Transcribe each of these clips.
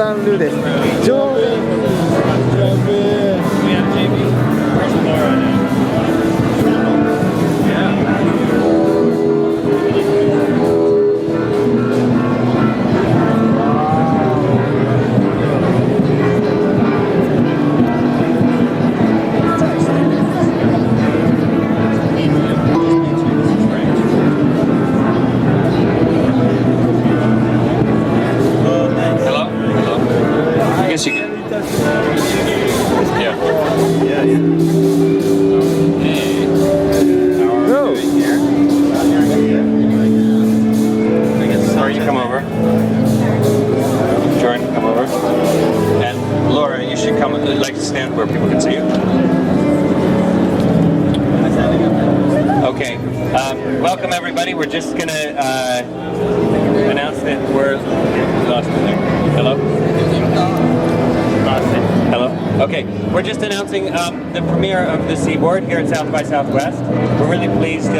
ダン・ルーデス。ジョーwhere people can see you. Okay, welcome everybody. We're just gonna announce that we're lost in there. Hello? Hello? Okay, we're just announcing the premiere of the Seaboard here at South by Southwest. We're really pleased.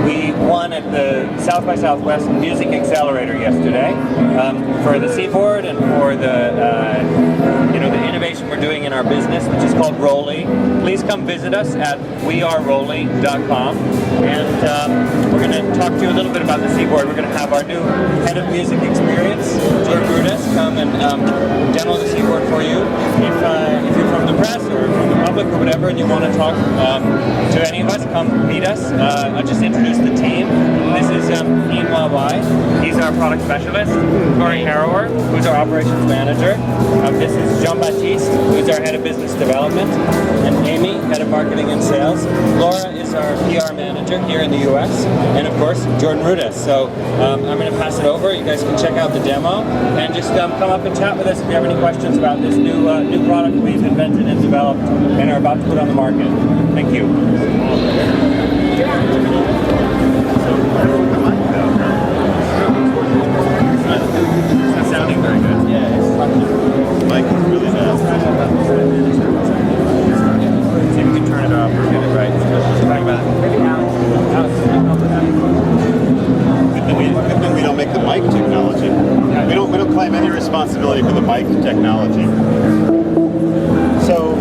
We won at the South by Southwest Music Accelerator yesterday for the Seaboard and for the the innovation we're doing in our business, which is called Rolly. Please come visit us at wearerolly.com, and we're going to talk to you a little bit about the Seaboard. We're going to have our new head of music experience, Rudess, come and demo the Seaboard for you. If you're from the press or from the public or whatever, and you want to talk to any of us, come meet us. I'll just introduce the team. This is Ian Wai. He's our product specialist. Corey Harrower, who's our operations manager. This is Jean-Baptiste, who's our head of business development. And Amy, head of marketing and sales. Laura is our PR manager here in the US. And of course, Jordan Rudess. So I'm going to pass it over. You guys can check out the demo. And just come up and chat with us if you have any questions about this new product we've invented and developed and are about to put on the market. Thank you. It's not sounding very good. Yeah, it's mic is really fast. See if we can turn it off or get it right. Talking about Good thing we don't make the mic technology. We don't claim any responsibility for the mic technology. So,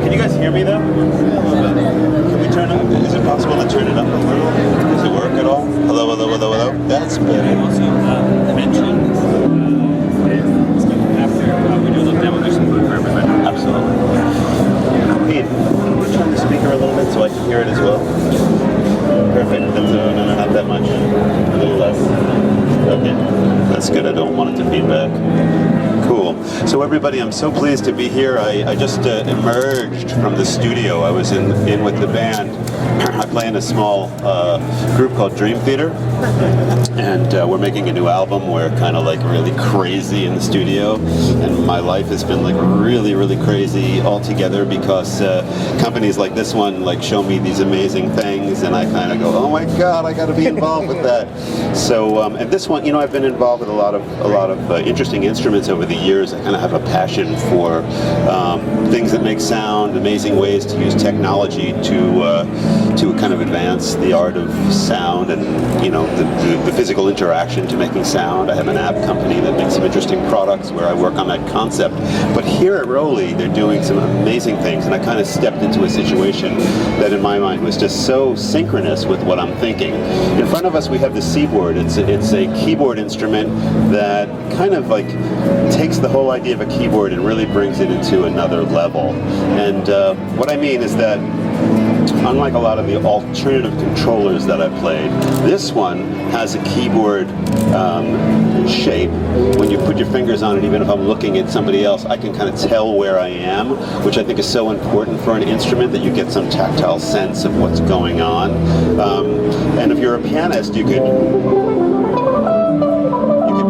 can you guys hear me though? Can we turn it? Is it possible to turn it up a little? Does it work at all? Hello, hello, hello, hello. That's better. Also mentioned after we do the demo, there's some food for everybody. Absolutely. Pete, turn the speaker a little bit so I can hear it as well. Perfect. That's no, not that much. A little less. Okay. That's good. I don't want it to feedback. Cool. So everybody, I'm so pleased to be here. I just emerged from the studio. I was in with the band. I play in a small group called Dream Theater, and we're making a new album. We're kind of like really crazy in the studio, and my life has been like really, really crazy altogether because companies like this one like show me these amazing things, and I kind of go, oh my God, I got to be involved with that. So and this one, I've been involved with a lot of interesting instruments over the years. I kind of have a passion for things that make sound, amazing ways to use technology to kind of advance the art of sound and the physical interaction to making sound. I have an app company that makes some interesting products where I work on that concept. But here at Rolly, they're doing some amazing things, and I kind of stepped into a situation that in my mind was just so synchronous with what I'm thinking. In front of us we have the Seaboard. It's a keyboard instrument that kind of like takes the whole idea of a keyboard and really brings it into another level. And what I mean is that unlike a lot of the alternative controllers that I've played, this one has a keyboard shape. When you put your fingers on it, even if I'm looking at somebody else, I can kind of tell where I am, which I think is so important for an instrument, that you get some tactile sense of what's going on. And if you're a pianist, you could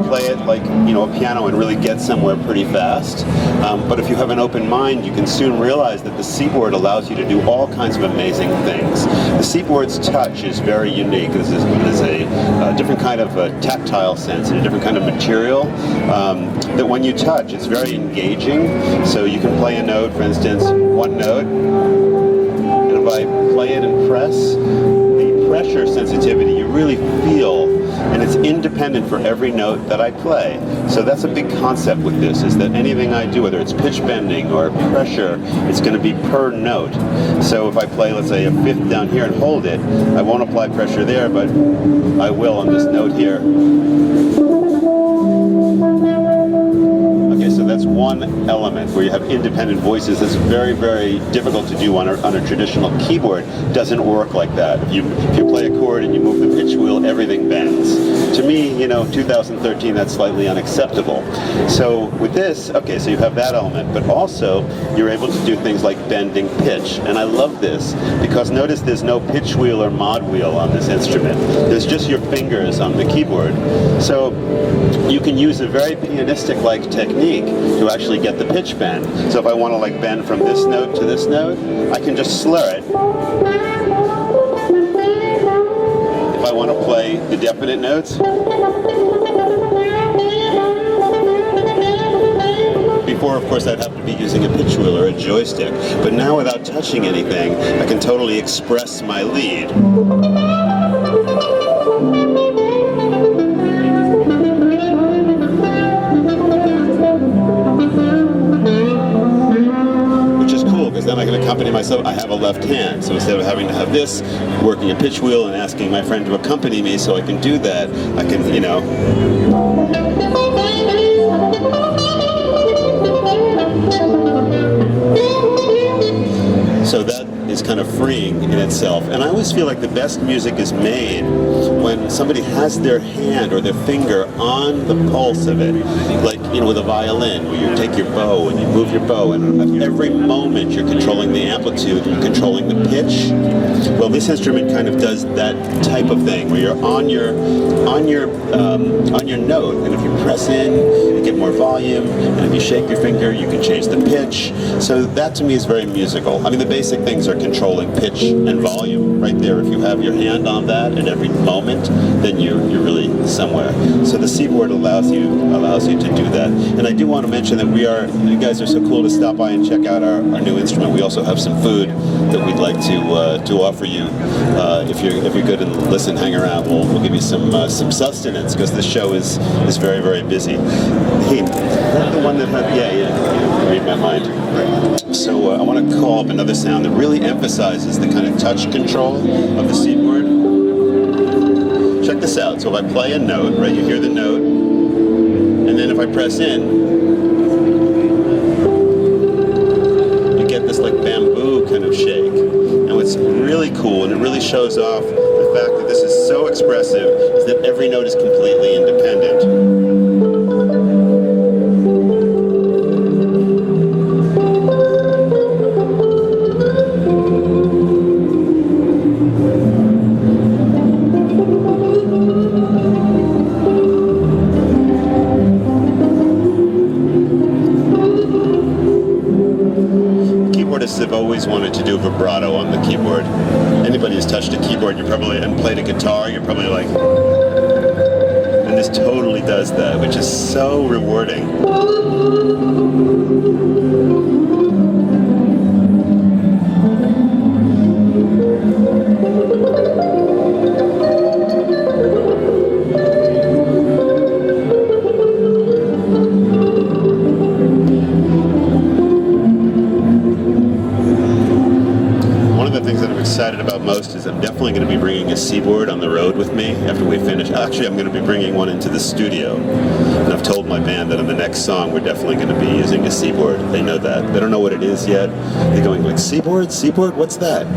play it like a piano and really get somewhere pretty fast. But if you have an open mind, you can soon realize that the Seaboard allows you to do all kinds of amazing things. The Seaboard's touch is very unique. This is a different kind of tactile sense and a different kind of material that when you touch, it's very engaging. So you can play a note, for instance, one note, and if I play it and press, the pressure sensitivity you really feel, and it's independent independent for every note that I play. So that's a big concept with this, is that anything I do, whether it's pitch bending or pressure, it's going to be per note. So if I play, let's say, a fifth down here and hold it, I won't apply pressure there, but I will on this note here. Okay, so that's one element where you have independent voices. That's very, very difficult to do on a traditional keyboard. Doesn't work like that. If you play a chord and you move the pitch wheel, everything bends. To me, 2013, that's slightly unacceptable. So with this, okay, so you have that element, but also you're able to do things like bending pitch. And I love this because notice there's no pitch wheel or mod wheel on this instrument. There's just your fingers on the keyboard. So you can use a very pianistic-like technique to actually get the pitch bend. So if I want to like bend from this note to this note, I can just slur it. If I want to play the definite notes, before of course I'd have to be using a pitch wheel or a joystick, but now without touching anything, I can totally express my lead. Then I can accompany myself. I have a left hand, so instead of having to have this, working a pitch wheel and asking my friend to accompany me so I can do that, I can, So that is kind of freeing in itself. And I always feel like the best music is made when somebody has their hand or their finger on the pulse of it. Like, with a violin, where you take your bow and you move your bow, and at every moment you're controlling the amplitude, you're controlling the pitch. Well, this instrument kind of does that type of thing, where you're on your note, and if you press in, you get more volume, and if you shake your finger, you can change the pitch. So that to me is very musical. I mean, the basic things are controlling pitch and volume right there. If you have your hand on that at every moment, then you're really somewhere. So the Seaboard allows you to do that. And I do want to mention that you guys are so cool to stop by and check out our new instrument. We also have some food that we'd like to offer you. If you're good and listen, hang around. We'll give you some sustenance, because this show is very, very busy. Hey, the one that had, yeah, read my mind. So I want to call up another sound that really emphasizes the kind of touch control of the Seaboard. Check this out. So if I play a note, right, you hear the note, and then if I press in, you get this like bamboo kind of shake. And what's really cool, and it really shows off the fact that this is so expressive, is that every note is completely independent. Have always wanted to do vibrato on the keyboard. Anybody who's touched a keyboard, and played a guitar, you're probably like, and this totally does that, which is so rewarding. Excited about most is I'm definitely going to be bringing a Seaboard on the road with me after we finish. Actually, I'm going to be bringing one into the studio, and I've told my band that on the next song we're definitely going to be using a Seaboard. They know that. They don't know what it is yet. They're going like, Seaboard? What's that?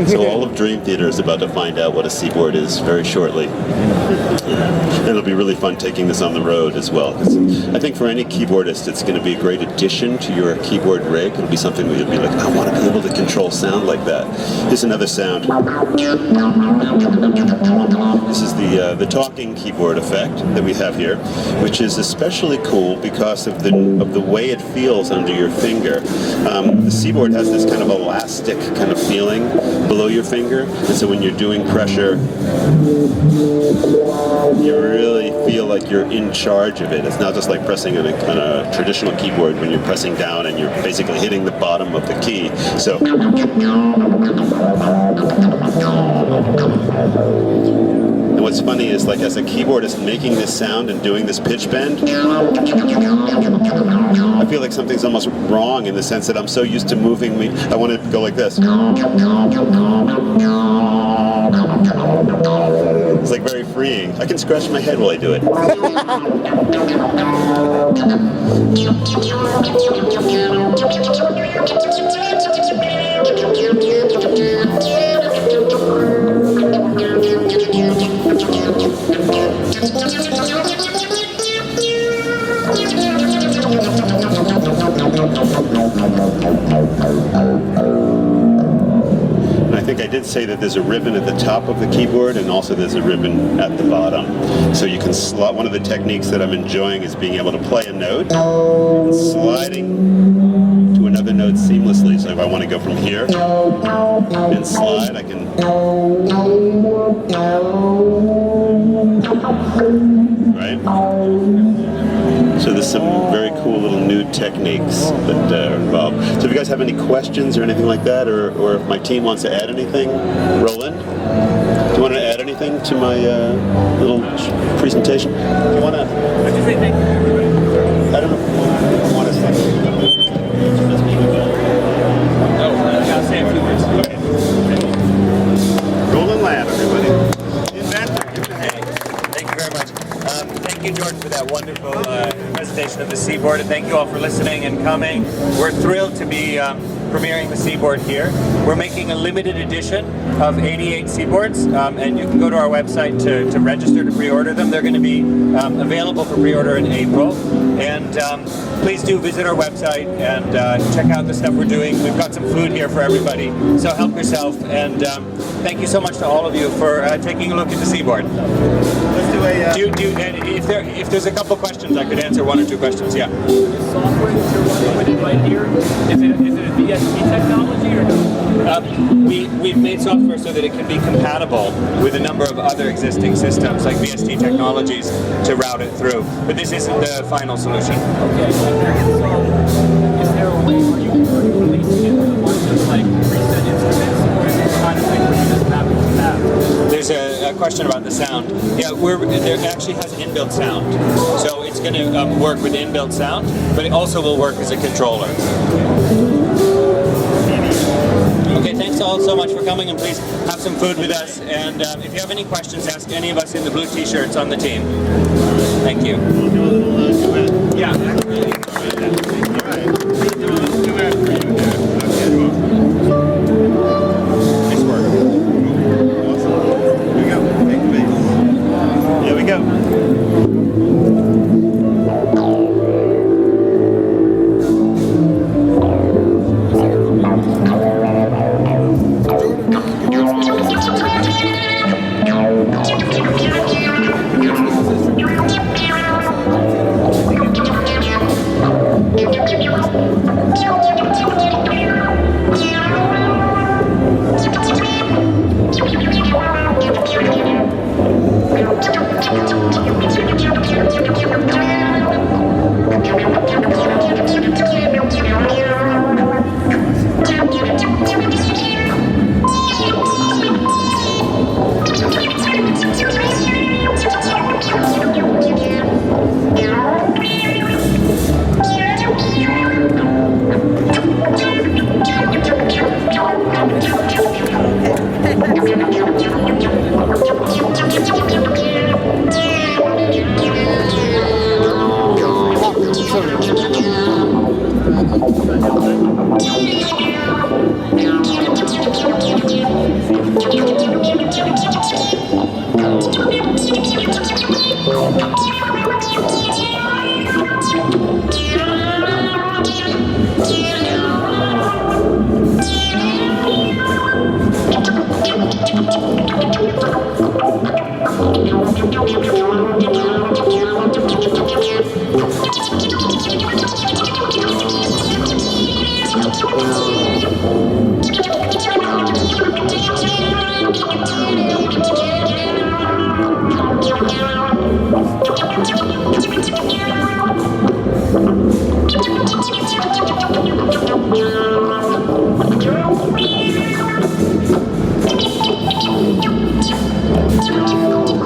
So all of Dream Theater is about to find out what a Seaboard is very shortly. And it'll be really fun taking this on the road as well. I think for any keyboardist, it's going to be a great addition to your keyboard rig. It'll be something where you'll be like, I want to be able to control sound like that. Here's another sound. This is the talking keyboard effect that we have here, which is especially cool because of the way it feels under your finger. The Seaboard has this kind of elastic kind of feeling below your finger, and so when you're doing pressure, you really feel like you're in charge of it. It's not just like pressing on a traditional keyboard when you're pressing down and you're basically hitting the bottom of the key. So. And what's what's funny is, like, as a keyboardist making this sound and doing this pitch bend, I feel like something's almost wrong in the sense that I'm so used to moving me. I want to go like this. It's like very freeing. I can scratch my head while I do it. I think I did say that there's a ribbon at the top of the keyboard and also there's a ribbon at the bottom. So you can slot. One of the techniques that I'm enjoying is being able to play a note and sliding to another note seamlessly. So if I want to go from here and slide, I can. Right? So there's some very cool little new techniques that are involved. So if you guys have any questions or anything like that, or if my team wants to add anything, Roland, do you want to add anything to my little presentation? Do you want to? I'd just say thank you to everybody. I don't know if you want to say anything. I'll say a few words. Okay. Roland Lamb, everybody. Thank you very much. Thank you, George, for that wonderful presentation of the Seaboard, and thank you all for listening and coming. We're thrilled to be premiering the Seaboard here. We're making a limited edition of 88 Seaboards, and you can go to our website to register to pre-order them. They're going to be available for pre-order in April. And please do visit our website and check out the stuff we're doing. We've got some food here for everybody, so help yourself. And thank you so much to all of you for taking a look at the Seaboard. Let's do a. If there's a couple of questions, I could answer one or two questions. Yeah. The software that you're running with it right here, is it a VST technology or no? We've made software so that it can be compatible with a number of other existing systems like VST technologies to route it through. But this isn't the final solution. Okay, so is there a way where you can release it with a bunch of like preset instruments, or is it kind of thing where you just have it to have? There's a question about the sound. Yeah, there actually has inbuilt sound. So it's going to work with inbuilt sound, but it also will work as a controller. Okay, thanks all so much for coming, and please have some food with us. And if you have any questions, ask any of us in the blue t-shirts on the team. Thank you. We'll do a little duet. Yeah. All right. We'll do a little duet for you there. Okay. Nice work. Awesome. Here we go. Take the bass. Here we go.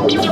Thank you.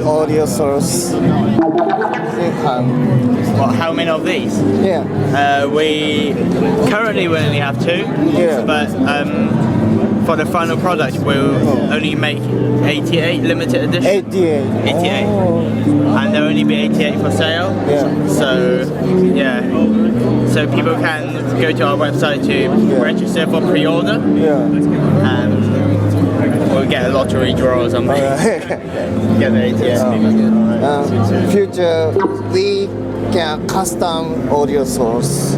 Audio source. What, how many of these? Yeah. We currently only have 2. Yeah. But for the final product, we'll only make 88 limited edition. 88. Oh. And there'll only be 88 for sale. Yeah. So yeah. So people can go to our website to register for pre-order. Yeah. And we'll get a lottery draw or something. Get the 88. Future, we can custom audio source.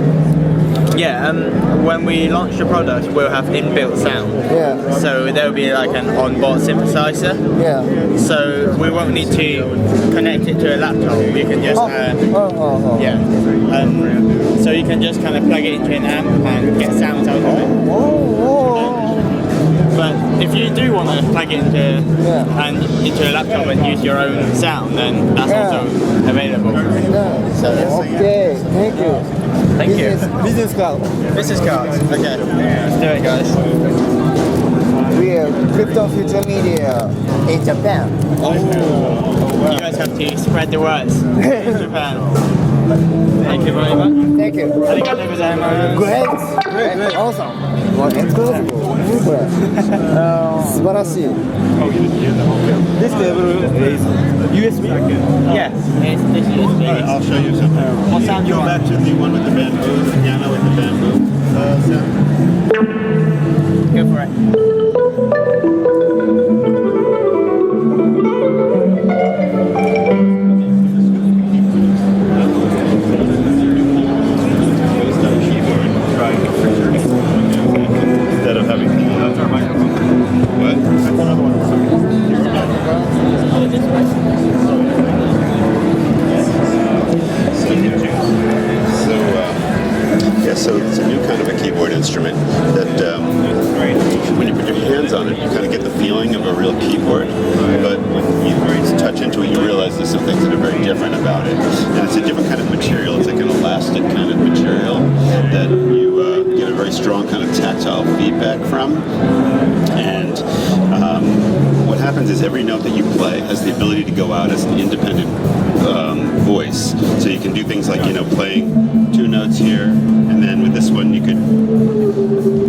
Yeah, when we launch the product, we'll have inbuilt sound. Yeah. So there'll be like an onboard synthesizer. Yeah. So we won't need to connect it to a laptop. We can just yeah. So you can just kind of plug it into an amp and get sounds out of it. But if you do want to plug it into a laptop and use your own sound, then that's also available. So Okay, thank you. thank you. Business card. Business cards. Okay, let's do it, guys. We are Crypto Future Media in Japan. You guys have to spread the words in Japan. Thank you very much. Thank you. ありがとうございます。 Great. Awesome. Incredible. これ素晴らしい。This table is USB? Yes, this is I'll show you something. What sound you Go want? back to the one with the bamboo, the piano with the bamboo sound. Go for it. Instead of having what? So it's a new kind of a keyboard instrument that when you put your hands on it, you kind of get the feeling of a real keyboard. But when you touch into it, you realize there's some things that are very different about it. And it's a different kind of material. It's like an elastic kind of material that you get a very strong kind of tactile feedback from. And what happens is every note that you play has the ability to go out as an independent voice. So you can do things like, playing 2 notes here, and then with this one you could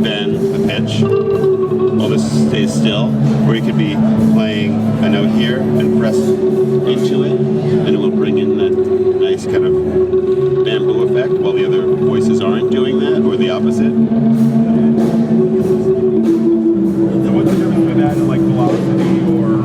bend the pitch while this stays still, or you could be playing a note here and press into it, and it will bring in that nice kind of bamboo effect while the other voices aren't doing that, or the opposite. So what's the difference between that and like velocity or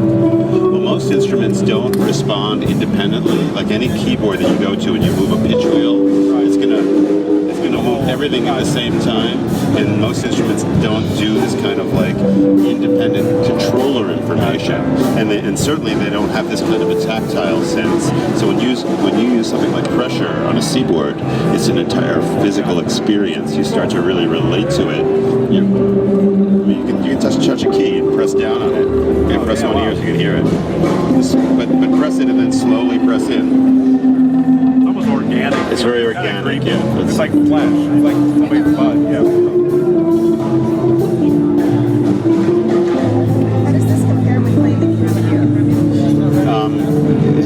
respond independently. Like any keyboard that you go to and you move a pitch wheel, it's gonna move everything at the same time. And most instruments don't do this kind of like independent controller information, and certainly they don't have this kind of a tactile sense. So when you use something like pressure on a Seaboard, it's an entire physical experience. You start to really relate to it. You can touch a key and press down on it. You can press on here so you can hear it. But press it and then slowly press in. It's almost organic. It's very organic, yeah. It's like flesh. It's like somebody's blood, yeah. How does this compare when playing the continuum?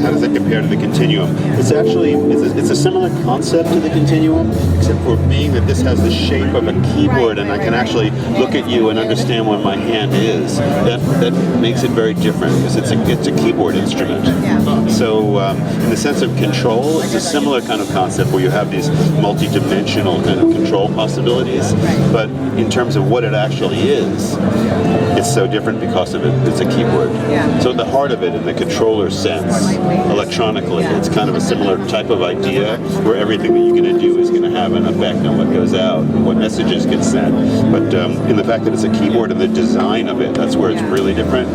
How does it compare to the continuum? It's actually it's a similar concept to the continuum, except for being that this has the shape of a keyboard, and I can actually look at you and understand where my hand is. That makes it very different because it's a keyboard instrument. So in the sense of control, it's a similar kind of concept where you have these multi-dimensional kind of control possibilities, but in terms of what it actually is, it's so different because of it. It's a keyboard. So at the heart of it, in the controller sense, electronically, it's kind of a similar type of idea where everything that you're going to do is going to have an effect on what goes out, what messages get sent. But in the fact that it's a keyboard and the design of it, that's where it's really different.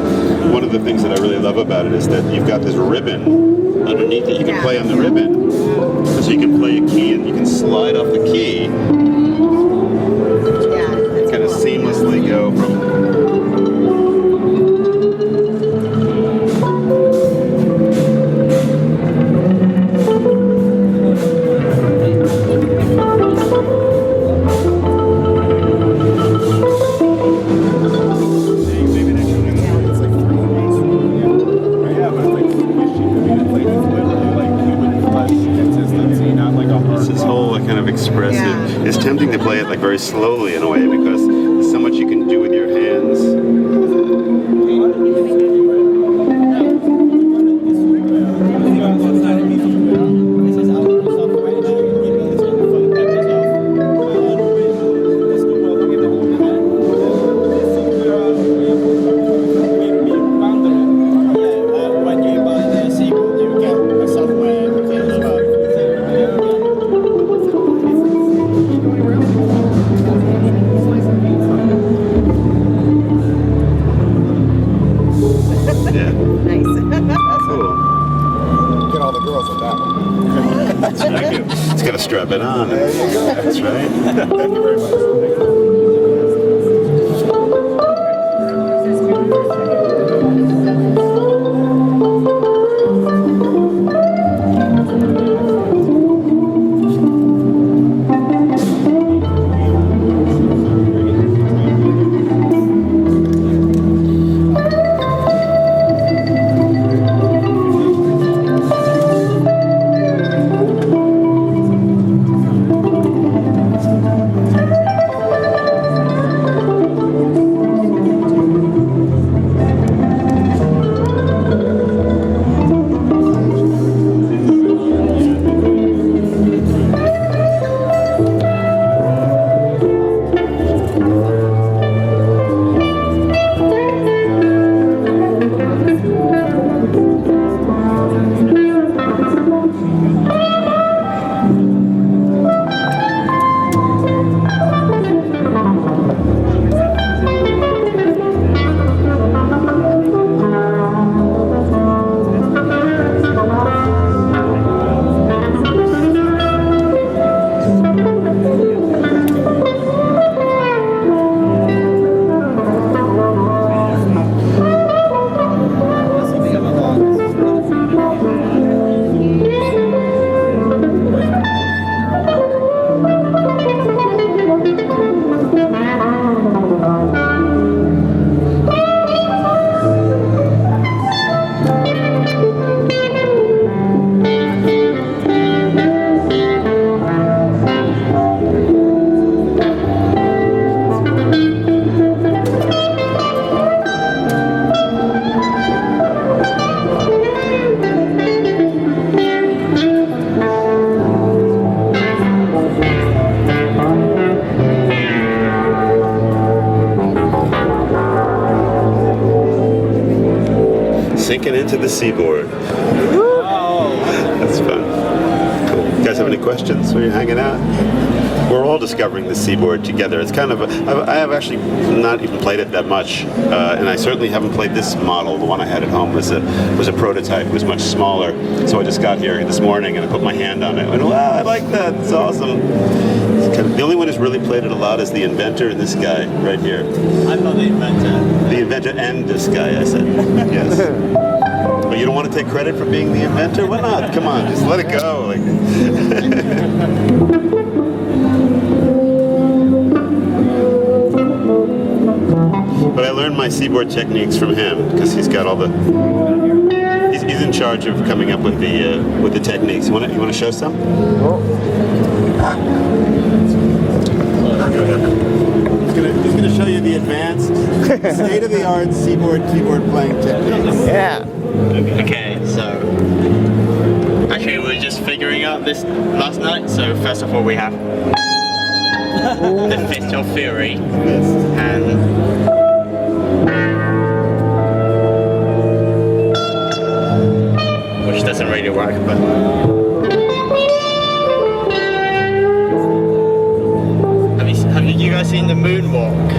One of the things that I really love about it is that you've got this ribbon underneath it. You can play on the ribbon, so you can play a key and you can slide off the key, kind of seamlessly go from expressive. It's tempting to play it like very slowly in a way because there's so much you can do with your hands. It's got to strap it on. That's right. Thank you very much. sinking into the Seaboard. That's fun. Cool. You guys have any questions when you're hanging out? We're all discovering the Seaboard together. It's kind of I have actually not even played it that much, and I certainly haven't played this model. The one I had at home was a prototype. It was much smaller. So I just got here this morning and I put my hand on it. I went, wow, I like that. It's awesome. It's kind of, the only one who's really played it a lot is the inventor and this guy right here. I'm not the inventor. The inventor and this guy, I said. Yes. But you don't want to take credit for being the inventor? Why not? Come on, just let it go. Like, but I learned my Seaboard techniques from him because he's got all the. He's in charge of coming up with the techniques. You want to show some? He's going to show you the advanced, state-of-the-art Seaboard keyboard playing techniques. Yeah. Okay, so actually we were just figuring out this last night. So first of all, we have the Fist of Fury and which doesn't really work, but have you guys seen the moonwalk?